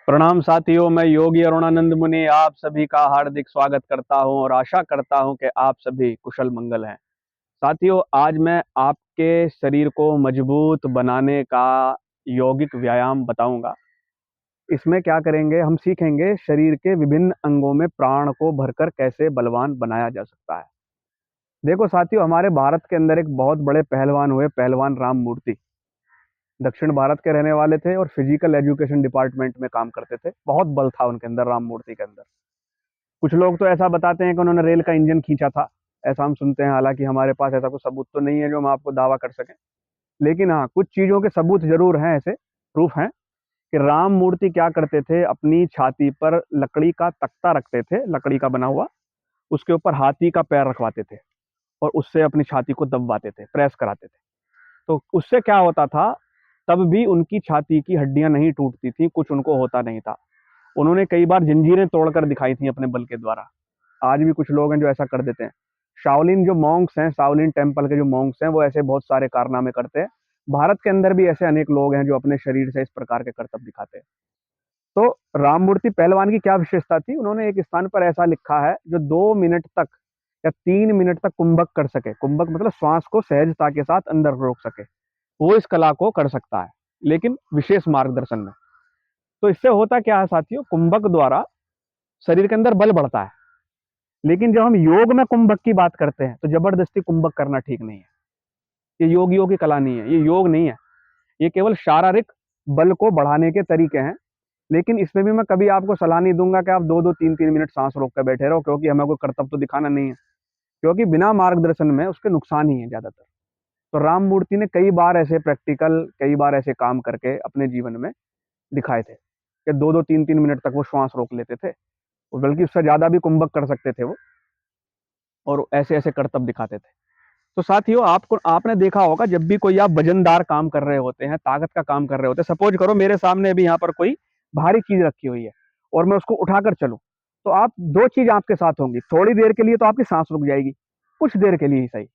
प्रणाम साथियों, मैं योगी अरुणानंद मुनि आप सभी का हार्दिक स्वागत करता हूं और आशा करता हूं कि आप सभी कुशल मंगल हैं। साथियों, आज मैं आपके शरीर को मजबूत बनाने का यौगिक व्यायाम बताऊंगा। इसमें क्या करेंगे, हम सीखेंगे शरीर के विभिन्न अंगों में प्राण को भरकर कैसे बलवान बनाया जा सकता है। देखो साथियों, हमारे भारत के अंदर एक बहुत बड़े पहलवान हुए, पहलवान राम मूर्ति। दक्षिण भारत के रहने वाले थे और फिजिकल एजुकेशन डिपार्टमेंट में काम करते थे। बहुत बल था उनके अंदर, राम मूर्ति के अंदर। कुछ लोग तो ऐसा बताते हैं कि उन्होंने रेल का इंजन खींचा था, ऐसा हम सुनते हैं। हालांकि हमारे पास ऐसा कोई सबूत तो नहीं है जो हम आपको दावा कर सकें, लेकिन हाँ, कुछ चीजों के सबूत जरूर हैं, ऐसे प्रूफ हैं कि राम मूर्ति क्या करते थे, अपनी छाती पर लकड़ी का तख्ता रखते थे, लकड़ी का बना हुआ। उसके ऊपर हाथी का पैर रखवाते थे और उससे अपनी छाती को दबवाते थे, प्रेस कराते थे। तो उससे क्या होता था, तब भी उनकी छाती की हड्डियां नहीं टूटती थी, कुछ उनको होता नहीं था। उन्होंने कई बार जंजीरें तोड़कर दिखाई थी अपने बल के द्वारा। आज भी कुछ लोग हैं जो ऐसा कर देते हैं। शाओलिन जो मॉन्क्स हैं, शाओलिन टेम्पल के जो मॉन्क्स हैं, वो ऐसे बहुत सारे कारनामे करते हैं। भारत के अंदर भी ऐसे अनेक लोग हैं जो अपने शरीर से इस प्रकार के करतब दिखाते हैं। तो राममूर्ति पहलवान की क्या विशेषता थी, उन्होंने एक स्थान पर ऐसा लिखा है, जो 2 मिनट तक या 3 मिनट तक कुंभक कर सके। कुंभक मतलब श्वास को सहजता के साथ अंदर रोक सके, वो इस कला को कर सकता है, लेकिन विशेष मार्गदर्शन में। तो इससे होता क्या है साथियों, कुंभक द्वारा शरीर के अंदर बल बढ़ता है। लेकिन जब हम योग में कुंभक की बात करते हैं तो जबरदस्ती कुंभक करना ठीक नहीं है। ये योगियों की कला नहीं है, ये योग नहीं है। ये केवल शारीरिक बल को बढ़ाने के तरीके हैं। लेकिन इसमें भी मैं कभी आपको सलाह नहीं दूंगा कि आप 2-2 3-3 मिनट सांस रोक कर बैठे रहो, क्योंकि हमें कोई कर्तव्य तो दिखाना नहीं है। क्योंकि बिना मार्गदर्शन में उसके नुकसान ही है ज्यादातर। तो राम मूर्ति ने कई बार ऐसे प्रैक्टिकल, कई बार ऐसे काम करके अपने जीवन में दिखाए थे कि 2-2 3-3 मिनट तक वो श्वास रोक लेते थे, और बल्कि उससे ज्यादा भी कुंभक कर सकते थे वो, और ऐसे ऐसे करतब दिखाते थे। तो साथियों, आपको आपने देखा होगा, जब भी कोई आप वजनदार काम कर रहे होते हैं, ताकत का काम कर रहे होते हैं, सपोज करो मेरे सामने अभी यहाँ पर कोई भारी चीज रखी हुई है और मैं उसको उठाकर चलूं, तो आप दो चीज आपके साथ होंगी। थोड़ी देर के लिए तो आपकी सांस रुक जाएगी, कुछ देर के लिए ही सही,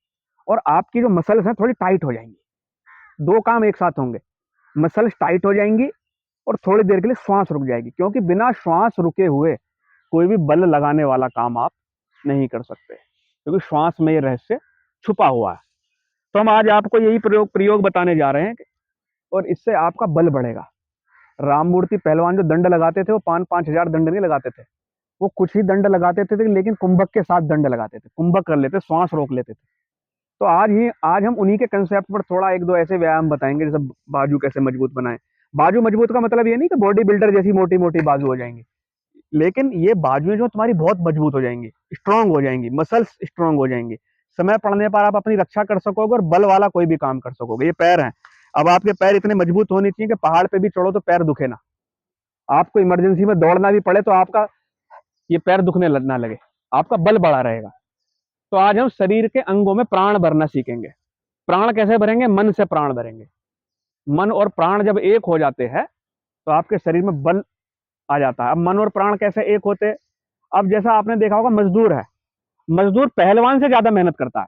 और आपकी जो मसल्स हैं थोड़ी टाइट हो जाएंगी। दो काम एक साथ होंगे, मसल्स टाइट हो जाएंगी और थोड़ी देर के लिए श्वास रुक जाएगी। क्योंकि बिना श्वास रुके हुए कोई भी बल लगाने वाला काम आप नहीं कर सकते, क्योंकि श्वास में ये रहस्य छुपा हुआ है। तो हम आज आपको यही प्रयोग प्रयोग बताने जा रहे हैं, और इससे आपका बल बढ़ेगा। राम मूर्ति पहलवान जो दंड लगाते थे, वो 5-5 हजार दंड नहीं लगाते थे, वो कुछ ही दंड लगाते थे, लेकिन कुंभक के साथ दंड लगाते थे, कुंभक कर लेते, श्वास रोक लेते थे। तो आज हम उन्हीं के कंसेप्ट पर थोड़ा एक दो ऐसे व्यायाम बताएंगे, जैसे बाजू कैसे मजबूत बनाएं। बाजू मजबूत का मतलब ये नहीं कि बॉडी बिल्डर जैसी मोटी मोटी बाजू हो जाएंगी, लेकिन ये बाजुएं जो तुम्हारी बहुत मजबूत हो जाएंगी, स्ट्रांग हो जाएंगी, मसल्स स्ट्रांग हो जाएंगी। समय पड़ने पर आप अपनी रक्षा कर सकोगे और बल वाला कोई भी काम कर सकोगे। ये पैर हैं, अब आपके पैर इतने मजबूत होने चाहिए कि पहाड़ पे भी चढ़ो तो पैर दुखे ना। आपको इमरजेंसी में दौड़ना भी पड़े तो आपका ये पैर दुखने ना लगे, आपका बल बढ़ा रहेगा। तो आज हम शरीर के अंगों में प्राण भरना सीखेंगे। प्राण कैसे भरेंगे, मन से प्राण भरेंगे। मन और प्राण जब एक हो जाते हैं तो आपके शरीर में बल आ जाता है। अब मन और प्राण कैसे एक होते हैं, अब जैसा आपने देखा होगा, मजदूर है, मजदूर पहलवान से ज्यादा मेहनत करता है।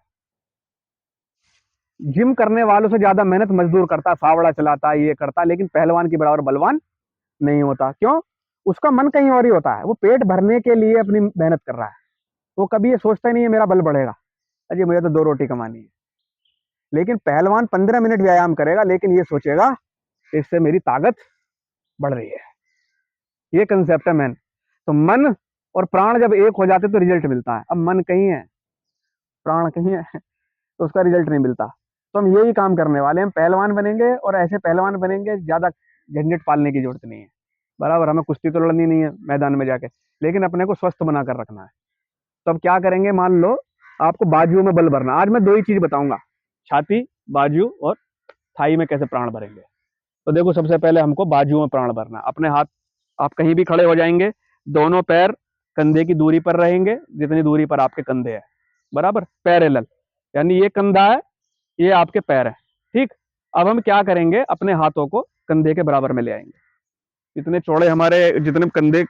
जिम करने वालों से ज्यादा मेहनत मजदूर करता है, फावड़ा चलाता है, ये करता है, लेकिन पहलवान की बराबर बलवान नहीं होता। क्यों? उसका मन कहीं और ही होता है, वो पेट भरने के लिए अपनी मेहनत कर रहा है। वो कभी ये सोचता ही नहीं है मेरा बल बढ़ेगा, अजय मुझे तो 2 रोटी कमानी है। लेकिन पहलवान 15 मिनट व्यायाम करेगा, लेकिन ये सोचेगा कि इससे मेरी ताकत बढ़ रही है। ये कंसेप्ट है मैन। तो मन और प्राण जब एक हो जाते तो रिजल्ट मिलता है। अब मन कहीं है, प्राण कहीं है, तो उसका रिजल्ट नहीं मिलता। तो हम यही काम करने वाले हैं, पहलवान बनेंगे, और ऐसे पहलवान बनेंगे ज्यादा झंझट पालने की जरूरत नहीं है। बराबर, हमें कुश्ती तो लड़नी नहीं है मैदान में जाके, लेकिन अपने को स्वस्थ बनाकर रखना है। तो अब क्या करेंगे, मान लो आपको बाजुओं में बल भरना। आज मैं दो ही चीज बताऊंगा, छाती, बाजू और थाई में कैसे प्राण भरेंगे। तो देखो, सबसे पहले हमको बाजुओं में प्राण भरना है। अपने हाथ, आप कहीं भी खड़े हो जाएंगे, दोनों पैर कंधे की दूरी पर रहेंगे, जितनी दूरी पर आपके कंधे है, बराबर पैरेलल। यानी ये कंधा है, ये आपके पैर है, ठीक। अब हम क्या करेंगे, अपने हाथों को कंधे के बराबर में ले आएंगे। इतने चौड़े हमारे, जितने कंधे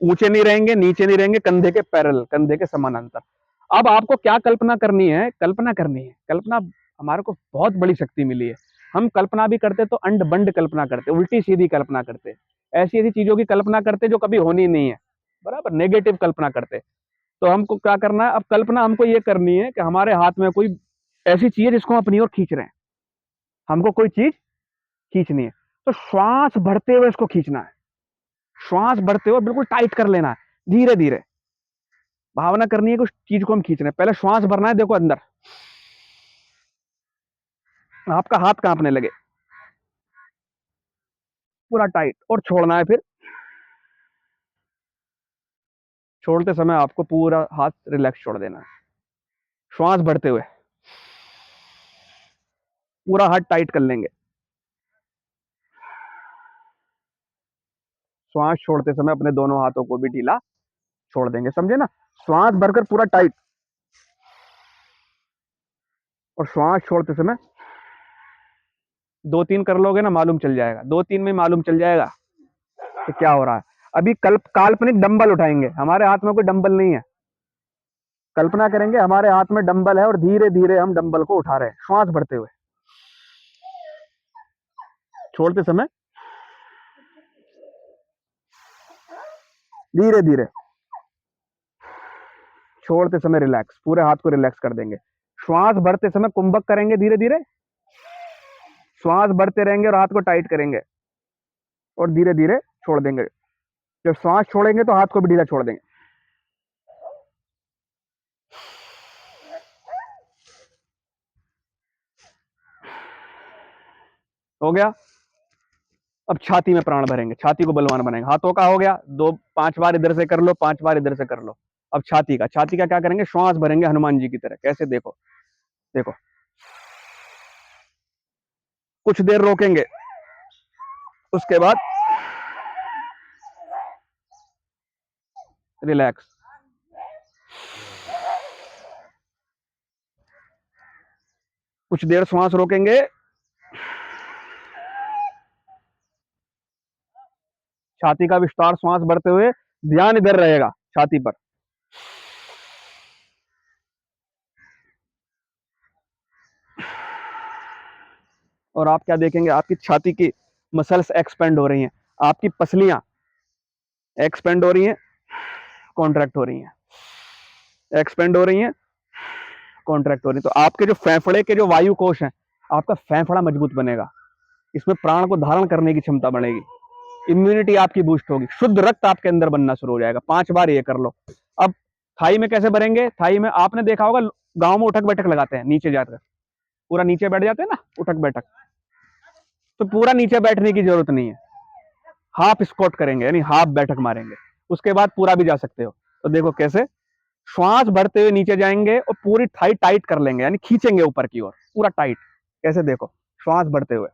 ऊंचे नहीं रहेंगे, नीचे नहीं रहेंगे, कंधे के पैरेलल, कंधे के समानांतर। अब आपको क्या कल्पना करनी है, कल्पना करनी है, कल्पना। हमारे को बहुत बड़ी शक्ति मिली है। हम कल्पना भी करते तो अंड बंड कल्पना करते, उल्टी सीधी कल्पना करते। ऐसी ऐसी चीजों की कल्पना करते जो कभी होनी नहीं है, बराबर, नेगेटिव कल्पना करते। तो हमको क्या करना है, अब कल्पना हमको ये करनी है कि हमारे हाथ में कोई ऐसी चीज है जिसको हम अपनी ओर खींच रहे हैं, हमको कोई चीज खींचनी है। तो श्वास भरते हुए इसको खींचना है, श्वास भरते हुए बिल्कुल टाइट कर लेना है, धीरे धीरे भावना करनी है कि उस चीज को हम खींच रहे हैं। पहले श्वास भरना है, देखो अंदर, आपका हाथ कांपने लगे, पूरा टाइट, और छोड़ना है। फिर छोड़ते समय आपको पूरा हाथ रिलैक्स छोड़ देना है, श्वास भरते हुए पूरा हाथ टाइट कर लेंगे, श्वास छोड़ते समय अपने दोनों हाथों को भी ढीला छोड़ देंगे, समझे ना। श्वास भरकर पूरा टाइट, और श्वास छोड़ते समय 2-3 कर लोगे ना, मालूम चल जाएगा, 2-3 में मालूम चल जाएगा कि क्या हो रहा है। अभी काल्पनिक डंबल उठाएंगे, हमारे हाथ में कोई डंबल नहीं है, कल्पना करेंगे हमारे हाथ में डंबल है और धीरे धीरे हम डंबल को उठा रहे हैं, श्वास भरते हुए। छोड़ते समय धीरे धीरे, छोड़ते समय रिलैक्स, पूरे हाथ को रिलैक्स कर देंगे। श्वास भरते समय कुंभक करेंगे, धीरे धीरे श्वास भरते रहेंगे और हाथ को टाइट करेंगे, और धीरे धीरे छोड़ देंगे। जब श्वास छोड़ेंगे तो हाथ को भी ढीला छोड़ देंगे। हो गया। अब छाती में प्राण भरेंगे, छाती को बलवान बनाएंगे। हाथों का हो गया, 5 बार इधर से कर लो, 5 बार इधर से कर लो। अब छाती का, छाती का क्या करेंगे, श्वास भरेंगे हनुमान जी की तरह। कैसे, देखो देखो, कुछ देर रोकेंगे, उसके बाद रिलैक्स, कुछ देर श्वास रोकेंगे, छाती का विस्तार श्वास भरते हुए, ध्यान इधर रहेगा छाती पर। और आप क्या देखेंगे, आपकी छाती की मसल्स एक्सपेंड हो रही हैं, आपकी पसलियां एक्सपेंड हो रही हैं, कॉन्ट्रैक्ट हो रही हैं, एक्सपेंड हो रही हैं, कॉन्ट्रैक्ट हो रही हैं। तो आपके जो फेफड़े के जो वायु कोश हैं, आपका फेफड़ा मजबूत बनेगा, इसमें प्राण को धारण करने की क्षमता बढ़ेगी, इम्यूनिटी आपकी बूस्ट होगी, शुद्ध रक्त आपके अंदर बनना शुरू हो जाएगा। 5 बार ये कर लो। अब थाई में कैसे भरेंगे, थाई में आपने देखा होगा गांव में उठक बैठक लगाते हैं, नीचे जाकर पूरा नीचे बैठ जाते हैं ना, उठक बैठक। तो पूरा नीचे बैठने की जरूरत नहीं है, हाफ स्क्वाट करेंगे, यानी हाफ बैठक मारेंगे, उसके बाद पूरा भी जा सकते हो। तो देखो कैसे, श्वास भरते हुए नीचे जाएंगे और पूरी थाई टाइट कर लेंगे, यानी खींचेंगे ऊपर की ओर, पूरा टाइट। कैसे, देखो, श्वास भरते हुए,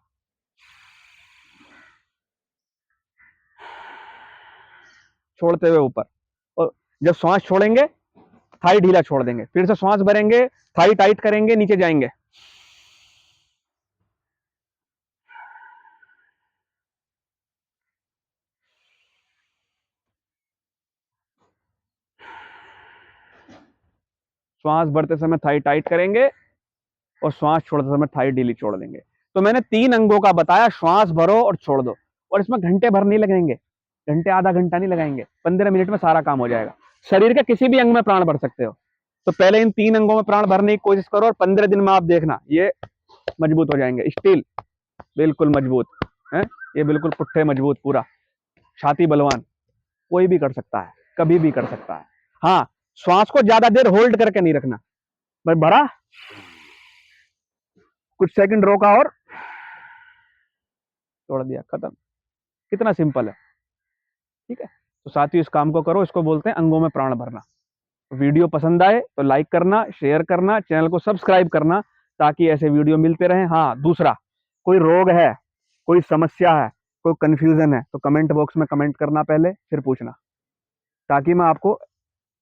छोड़ते हुए ऊपर, और जब श्वास छोड़ेंगे थाई ढीला छोड़ देंगे, फिर से श्वास भरेंगे, थाई टाइट करेंगे, नीचे जाएंगे, श्वास भरते समय थाई टाइट करेंगे और श्वास छोड़ते समय थाई ढीली छोड़ देंगे। तो मैंने 3 अंगों का बताया, श्वास भरो और छोड़ दो, और इसमें घंटे भर नहीं लगेंगे, घंटे आधा घंटा नहीं लगाएंगे, 15 मिनट में सारा काम हो जाएगा। शरीर के किसी भी अंग में प्राण भर सकते हो। तो पहले इन 3 अंगों में प्राण भरने की कोशिश करो, और 15 दिन में आप देखना ये मजबूत हो जाएंगे, स्टील बिल्कुल मजबूत है, ये बिल्कुल पुट्ठे मजबूत, पूरा छाती बलवान, कोई भी कर सकता है, कभी भी कर सकता है। हाँ, श्वास को ज्यादा देर होल्ड करके नहीं रखना, बस भरा, कुछ सेकंड रोका और छोड़ दिया, खत्म। कितना सिंपल है, ठीक है। तो साथियों, इस काम को करो, इसको बोलते हैं अंगों में प्राण भरना। वीडियो पसंद आए तो लाइक करना, शेयर करना, चैनल को सब्सक्राइब करना, ताकि ऐसे वीडियो मिलते रहें। हाँ, दूसरा, कोई रोग है, कोई समस्या है, कोई कंफ्यूजन है, तो कमेंट बॉक्स में कमेंट करना पहले, फिर पूछना, ताकि मैं आपको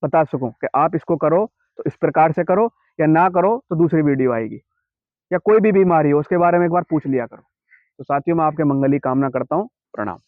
बता सकूं कि आप इसको करो तो इस प्रकार से करो, या ना करो तो दूसरी वीडियो आएगी। या कोई भी बीमारी हो उसके बारे में एक बार पूछ लिया करो। तो साथियों, मैं आपके मंगल की कामना करता हूँ। प्रणाम।